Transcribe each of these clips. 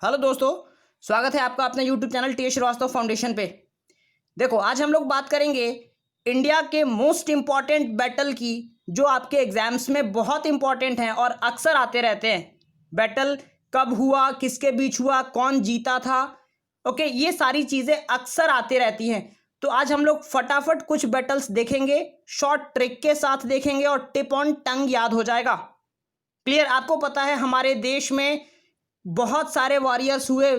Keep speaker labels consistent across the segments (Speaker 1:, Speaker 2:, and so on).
Speaker 1: Hello दोस्तों, स्वागत है आपका अपने YouTube channel T Srivastava foundation पे। देखो, आज हम लोग बात करेंगे इंडिया के मोस्ट इम्पॉर्टेंट बैटल की, जो आपके एग्जाम्स में बहुत इंपॉर्टेंट हैं और अक्सर आते रहते हैं। बैटल कब हुआ, किसके बीच हुआ, कौन जीता था, ओके, ये सारी चीज़ें अक्सर आती रहती हैं। तो आज हम लोग फटाफट कुछ बैटल्स देखेंगे, शॉर्ट ट्रिक के साथ देखेंगे और टिप ऑन टंग याद हो जाएगा। क्लियर? आपको पता है हमारे देश में बहुत सारे वॉरियर्स हुए,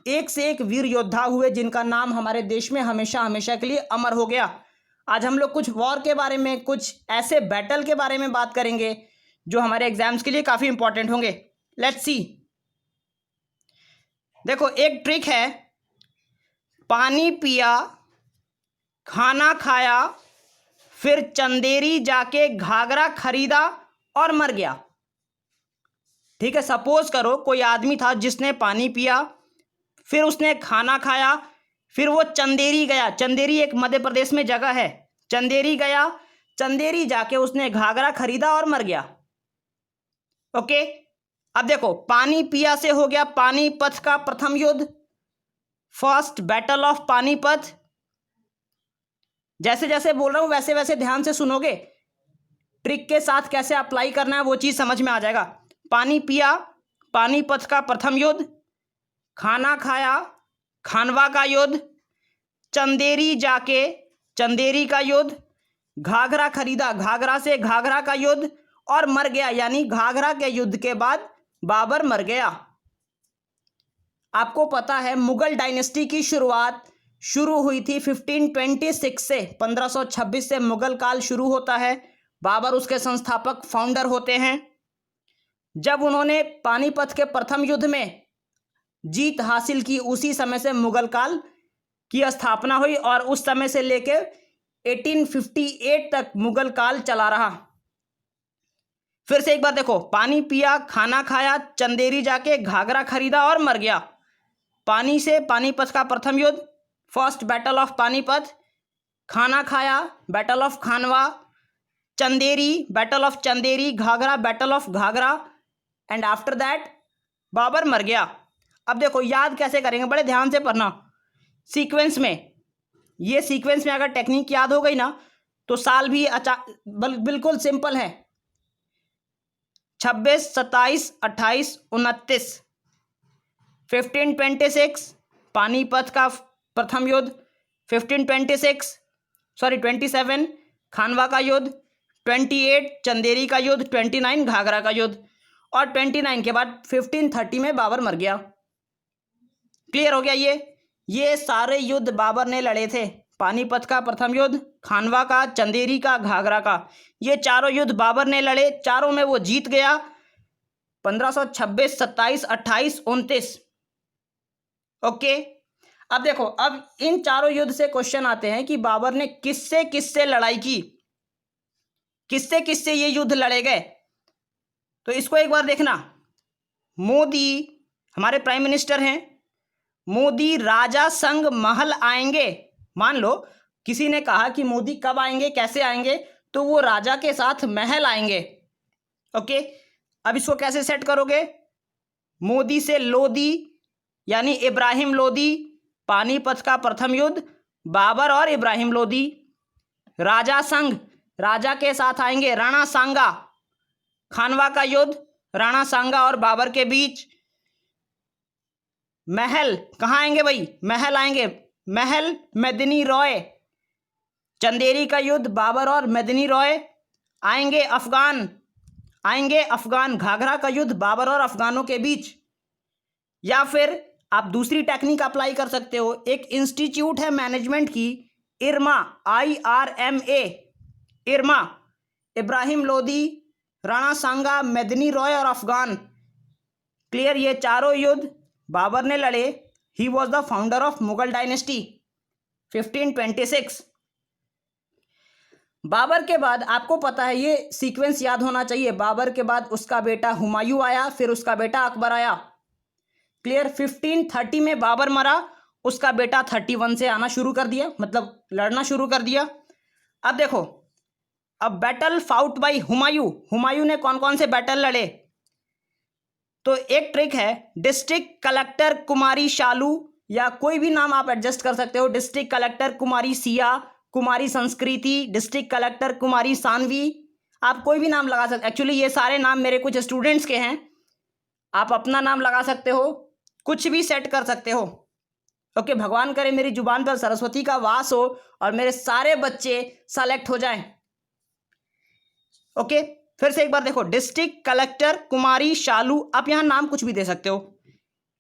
Speaker 1: एक से एक वीर योद्धा हुए, जिनका नाम हमारे देश में हमेशा हमेशा के लिए अमर हो गया। आज हम लोग कुछ वॉर के बारे में, कुछ ऐसे बैटल के बारे में बात करेंगे जो हमारे एग्जाम्स के लिए काफ़ी इंपॉर्टेंट होंगे। Let's see. देखो, एक ट्रिक है, पानी पिया, खाना खाया, फिर चंदेरी जाके घाघरा खरीदा और मर गया। ठीक है, सपोज करो कोई आदमी था जिसने पानी पिया, फिर उसने खाना खाया, फिर वो चंदेरी गया। चंदेरी एक मध्य प्रदेश में जगह है। चंदेरी गया, चंदेरी जाके उसने घाघरा खरीदा और मर गया। ओके, अब देखो, पानी पिया से हो गया पानीपत का प्रथम युद्ध, फर्स्ट बैटल ऑफ पानीपत। जैसे जैसे बोल रहा हूं वैसे वैसे ध्यान से सुनोगे, ट्रिक के साथ कैसे अप्लाई करना है वो चीज समझ में आ जाएगा। पानी पिया, पानीपत का प्रथम युद्ध, खाना खाया, खानवा का युद्ध, चंदेरी जाके चंदेरी का युद्ध, घाघरा खरीदा, घाघरा से घाघरा का युद्ध, और मर गया, यानी घाघरा के युद्ध के बाद बाबर मर गया। आपको पता है मुगल डायनेस्टी की शुरुआत शुरू हुई थी 1526 से, 1526 से मुगल काल शुरू होता है। बाबर उसके संस्थापक फाउंडर होते हैं। जब उन्होंने पानीपत के प्रथम युद्ध में जीत हासिल की, उसी समय से मुगल काल की स्थापना हुई और उस समय से लेके 1858 तक मुगल काल चला रहा। फिर से एक बार देखो, पानी पिया, खाना खाया, चंदेरी जाके घाघरा खरीदा और मर गया। पानी से पानीपत का प्रथम युद्ध, फर्स्ट बैटल ऑफ पानीपत, खाना खाया, battle of Khanwa, Chanderi, battle of Chanderi, Ghaghra, battle of Ghaghra, and after that Babur मर गया। अब देखो, याद कैसे करेंगे, बड़े ध्यान से पढ़ना सीक्वेंस में। ये सीक्वेंस में अगर टेक्निक याद हो गई ना तो साल भी बिल्कुल सिंपल है। 26, 27, 28, 29, 1526 पानीपत का प्रथम युद्ध, 27 खानवा का युद्ध, 28 चंदेरी का युद्ध, 29 घाघरा का युद्ध, और 29 के बाद 1530 में बाबर मर गया। क्लियर हो गया? ये सारे युद्ध बाबर ने लड़े थे। पानीपत का प्रथम युद्ध, खानवा का, चंदेरी का, घाघरा का, ये चारों युद्ध बाबर ने लड़े। चारों में वो जीत गया, 1526, 27, 28, 29। ओके, अब देखो, अब इन चारों युद्ध से क्वेश्चन आते हैं कि बाबर ने किससे किससे लड़ाई की, किससे किससे ये युद्ध लड़े गए। तो इसको एक बार देखना। मोदी हमारे प्राइम मिनिस्टर हैं, मोदी राजा संग महल आएंगे। मान लो किसी ने कहा कि मोदी कब आएंगे, कैसे आएंगे, तो वो राजा के साथ महल आएंगे। ओके, अब इसको कैसे सेट करोगे? मोदी से लोदी, यानी इब्राहिम लोदी, पानीपत का प्रथम युद्ध, बाबर और इब्राहिम लोदी। राजा संग, राजा के साथ आएंगे राणा सांगा, खानवा का युद्ध, राणा सांगा और बाबर के बीच। महल कहाँ आएंगे भाई? महल आएंगे, महल मेदिनी रॉय, चंदेरी का युद्ध, बाबर और मेदिनी रॉय। आएंगे अफगान, घाघरा का युद्ध बाबर और अफगानों के बीच। या फिर आप दूसरी टेक्निक अप्लाई कर सकते हो। एक इंस्टीट्यूट है मैनेजमेंट की, इरमा, IRMA, इरमा, इब्राहिम लोदी, राणा सांगा, मेदिनी रॉय और अफगान। क्लियर? ये चारों युद्ध बाबर ने लड़े। He was the founder of Mughal dynasty, 1526। Babur के बाद आपको पता है, ये सीक्वेंस याद होना चाहिए, बाबर के बाद उसका बेटा हुमायूं आया, फिर उसका बेटा अकबर आया। क्लियर? 1530 में बाबर मरा, उसका बेटा 31 से आना शुरू कर दिया, मतलब लड़ना शुरू कर दिया। अब देखो, अब battle fought by Humayun, Humayun ने कौन कौन से बैटल लड़े? तो एक ट्रिक है, डिस्ट्रिक्ट कलेक्टर कुमारी शालू, या कोई भी नाम आप एडजस्ट कर सकते हो। डिस्ट्रिक्ट कलेक्टर कुमारी सिया, कुमारी संस्कृति, डिस्ट्रिक्ट कलेक्टर कुमारी सानवी, आप कोई भी नाम लगा सकते। एक्चुअली ये सारे नाम मेरे कुछ स्टूडेंट्स के हैं, आप अपना नाम लगा सकते हो, कुछ भी सेट कर सकते हो। ओके, भगवान करे मेरी जुबान पर सरस्वती का वास हो और मेरे सारे बच्चे सेलेक्ट हो जाएं। ओके, फिर से एक बार देखो, डिस्ट्रिक्ट कलेक्टर कुमारी शालू, आप यहां नाम कुछ भी दे सकते हो।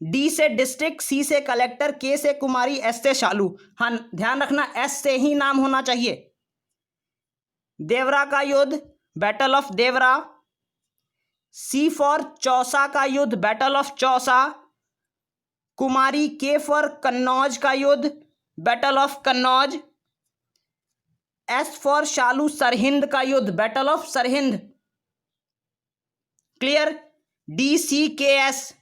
Speaker 1: डी से डिस्ट्रिक्ट, सी से कलेक्टर, के से कुमारी, एस से शालू। हाँ, ध्यान रखना एस से ही नाम होना चाहिए। देवरा का युद्ध, battle of Devra. See for Chausa का युद्ध, बैटल ऑफ चौसा। कुमारी के फॉर कन्नौज का युद्ध, battle of Kannauj. S for शालू सरहिंद का युद्ध, battle of Sirhind. Clear. D C K S,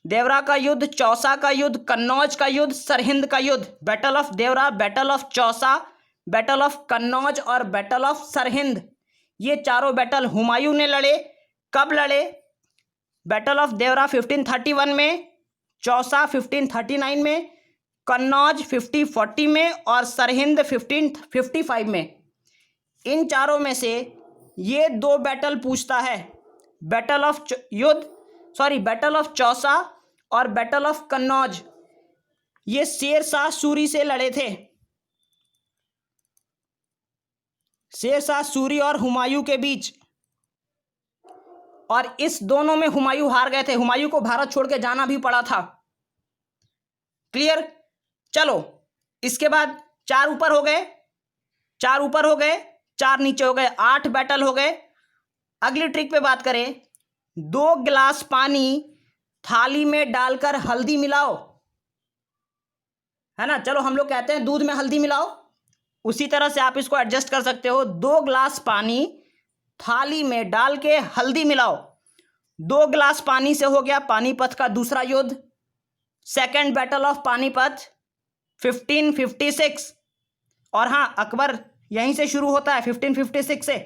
Speaker 1: देवरा का युद्ध, चौसा का युद्ध, कन्नौज का युद्ध, सरहिंद का युद्ध। Battle of Devra, battle of Chausa, battle of Kannauj और बैटल ऑफ सरहिंद। ये चारों बैटल हुमायूं ने लड़े। कब लड़े? बैटल ऑफ देवरा 1531 में, चौसा 1539 में, कन्नौज 1540 में और सरहिंद 1555 में। इन चारों में से ये दो बैटल पूछता है, बैटल ऑफ चौसा और बैटल ऑफ कन्नौज। ये शेर शाह सूरी से लड़े थे, शेर शाह सूरी और हुमायूं के बीच, और इस दोनों में हुमायूं हार गए थे। हुमायूं को भारत छोड़ के जाना भी पड़ा था। क्लियर। चलो, इसके बाद चार ऊपर हो गए, चार नीचे हो गए, 8 बैटल हो गए। अगली ट्रिक पे बात करें, 2 गिलास पानी थाली में डालकर हल्दी मिलाओ, है ना। चलो हम लोग कहते हैं दूध में हल्दी मिलाओ, उसी तरह से आप इसको एडजस्ट कर सकते हो। 2 गिलास पानी थाली में डाल के हल्दी मिलाओ। 2 गिलास पानी से हो गया पानीपत का दूसरा युद्ध, सेकेंड बैटल ऑफ पानीपत 1556। और हाँ, अकबर यहीं से शुरू होता है 1556 से।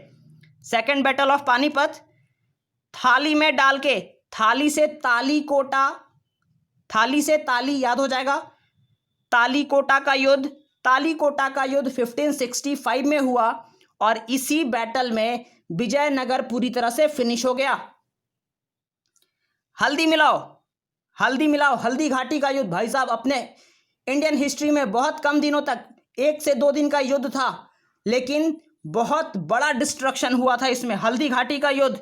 Speaker 1: सेकेंड बैटल ऑफ पानीपत, थाली में डाल के, थाली से ताली कोटा, थाली से ताली याद हो जाएगा, ताली कोटा का युद्ध, 1565 में हुआ और इसी बैटल में विजयनगर पूरी तरह से फिनिश हो गया। हल्दी मिलाओ, हल्दी घाटी का युद्ध। भाई साहब, अपने इंडियन हिस्ट्री में बहुत कम दिनों तक 1 से 2 दिन का युद्ध था, लेकिन बहुत बड़ा डिस्ट्रक्शन हुआ था इसमें। हल्दी घाटी का युद्ध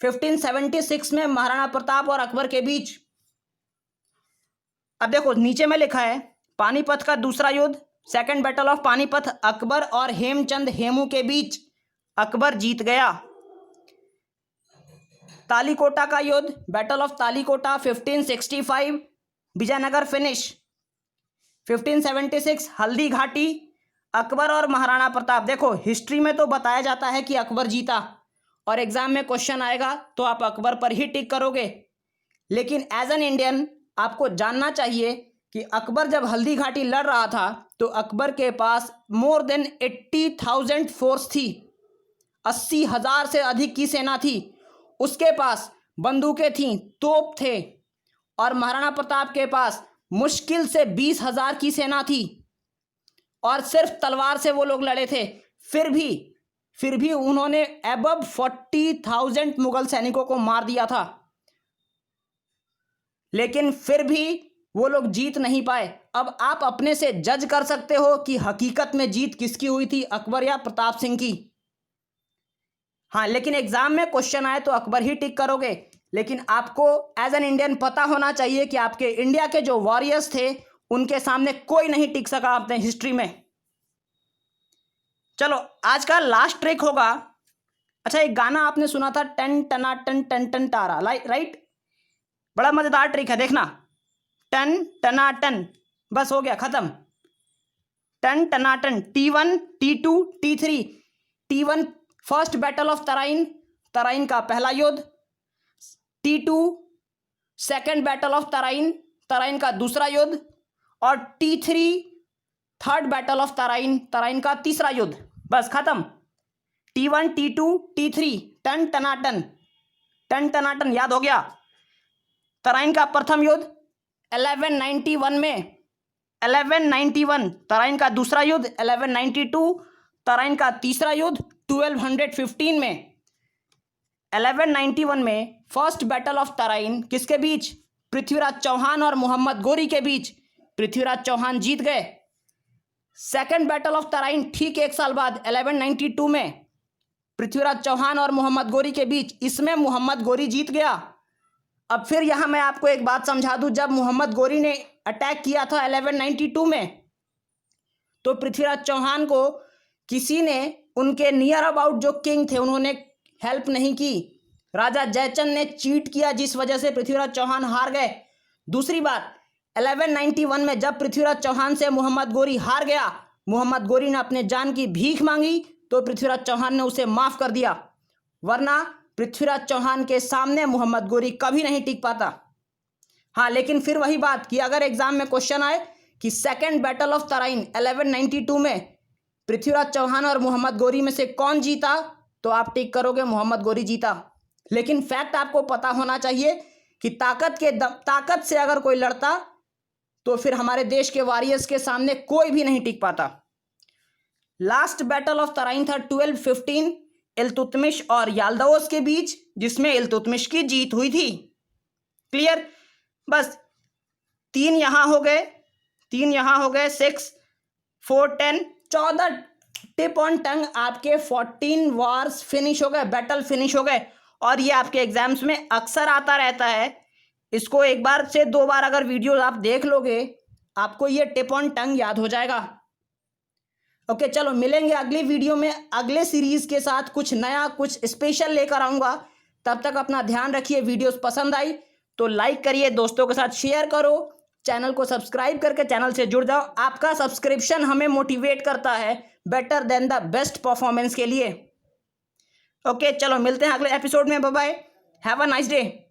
Speaker 1: 1576 में महाराणा प्रताप और अकबर के बीच। अब देखो नीचे में लिखा है पानीपत का दूसरा युद्ध, second battle of Panipat, Akbar और हेमचंद हेमू के बीच, अकबर जीत गया। तालीकोटा का युद्ध, battle of Talikota 1565, Vijayanagar finish. 1576 Haldi घाटी, अकबर और महाराणा प्रताप। देखो हिस्ट्री में तो बताया जाता है कि अकबर जीता, और एग्जाम में क्वेश्चन आएगा तो आप अकबर पर ही टिक करोगे, लेकिन एज एन इंडियन आपको जानना चाहिए कि अकबर जब हल्दी घाटी लड़ रहा था तो अकबर के पास मोर देन 80,000 फोर्स थी, 80,000 से अधिक की सेना थी। उसके पास बंदूकें थीं, तोप थे, और महाराणा प्रताप के पास मुश्किल से 20,000 की सेना थी और सिर्फ तलवार से वो लोग लड़े थे। फिर भी उन्होंने अबव 40,000 मुगल सैनिकों को मार दिया था, लेकिन फिर भी वो लोग जीत नहीं पाए। अब आप अपने से जज कर सकते हो कि हकीकत में जीत किसकी हुई थी, अकबर या प्रताप सिंह की। हाँ, लेकिन एग्जाम में क्वेश्चन आए तो अकबर ही टिक करोगे, लेकिन आपको एज एन इंडियन पता होना चाहिए कि आपके इंडिया के जो वॉरियर्स थे उनके सामने कोई नहीं टिक सका अपने हिस्ट्री में। चलो आज का लास्ट ट्रिक होगा। अच्छा, एक गाना आपने सुना था, टन टना टन टन टन तारा, राइट? बड़ा मजेदार ट्रिक है, देखना। टन टना टन, बस हो गया खत्म। टन टना टन, T1 T2 T3। T1 first battle of Tarain, Tarain का पहला युद्ध। T2 second battle of Tarain, Tarain का दूसरा युद्ध। और T3 third battle of Tarain, Tarain का तीसरा युद्ध। बस खत्म। T1 T2 T3, टन टनाटन, टन टनाटन याद हो गया। तराइन का प्रथम युद्ध 1191 में, 1191 तराइन का दूसरा युद्ध, 1192 तराइन का तीसरा युद्ध, 1215 में। 1191 में फर्स्ट बैटल ऑफ तराइन किसके बीच? पृथ्वीराज चौहान और मोहम्मद गोरी के बीच। पृथ्वीराज चौहान जीत गए। सेकंड बैटल ऑफ तराइन ठीक एक साल बाद 1192 में पृथ्वीराज चौहान और मोहम्मद गोरी के बीच, इसमें मोहम्मद गोरी जीत गया। अब फिर यहां मैं आपको एक बात समझा दूं, जब मोहम्मद गोरी ने अटैक किया था 1192 में, तो पृथ्वीराज चौहान को किसी ने, उनके नियर अबाउट जो किंग थे, उन्होंने हेल्प नहीं की। राजा जयचंद ने चीट किया, जिस वजह से पृथ्वीराज चौहान हार गए। दूसरी बात, 1191 में जब पृथ्वीराज चौहान से मोहम्मद गोरी हार गया, मोहम्मद गोरी ने अपने जान की भीख मांगी, तो पृथ्वीराज चौहान ने उसे माफ कर दिया, वरना पृथ्वीराज चौहान के सामने मोहम्मद गोरी कभी नहीं टिक पाता। हाँ, लेकिन फिर वही बात कि अगर एग्जाम में क्वेश्चन आए कि सेकेंड बैटल ऑफ तराइन 1192 में पृथ्वीराज चौहान और मोहम्मद गोरी में से कौन जीता, तो आप टिक करोगे मोहम्मद गोरी जीता। लेकिन फैक्ट आपको पता होना चाहिए कि ताकत से अगर कोई लड़ता तो फिर हमारे देश के वॉरियर्स के सामने कोई भी नहीं टिक पाता। लास्ट बैटल ऑफ तराइन था 1215 इल्तुतमिश और याल्दाओस के बीच, जिसमें इल्तुतमिश की जीत हुई थी। क्लियर? बस तीन यहां हो गए, 6, 4, 10, 14 टिप ऑन टंग आपके 14 वॉर्स फिनिश हो गए, बैटल फिनिश हो गए। और ये आपके एग्जाम्स में अक्सर आता रहता है। इसको एक बार से 2 बार अगर वीडियो आप देख लोगे, आपको ये टिप ऑन टंग याद हो जाएगा। ओके, चलो मिलेंगे अगली वीडियो में अगले सीरीज के साथ, कुछ नया, कुछ स्पेशल लेकर आऊँगा। तब तक अपना ध्यान रखिए। वीडियोस पसंद आई तो लाइक करिए, दोस्तों के साथ शेयर करो, चैनल को सब्सक्राइब करके चैनल से जुड़ जाओ। आपका सब्सक्रिप्शन हमें मोटिवेट करता है better than the best performance के लिए। ओके, चलो मिलते हैं अगले एपिसोड में। Bye bye, have a nice day.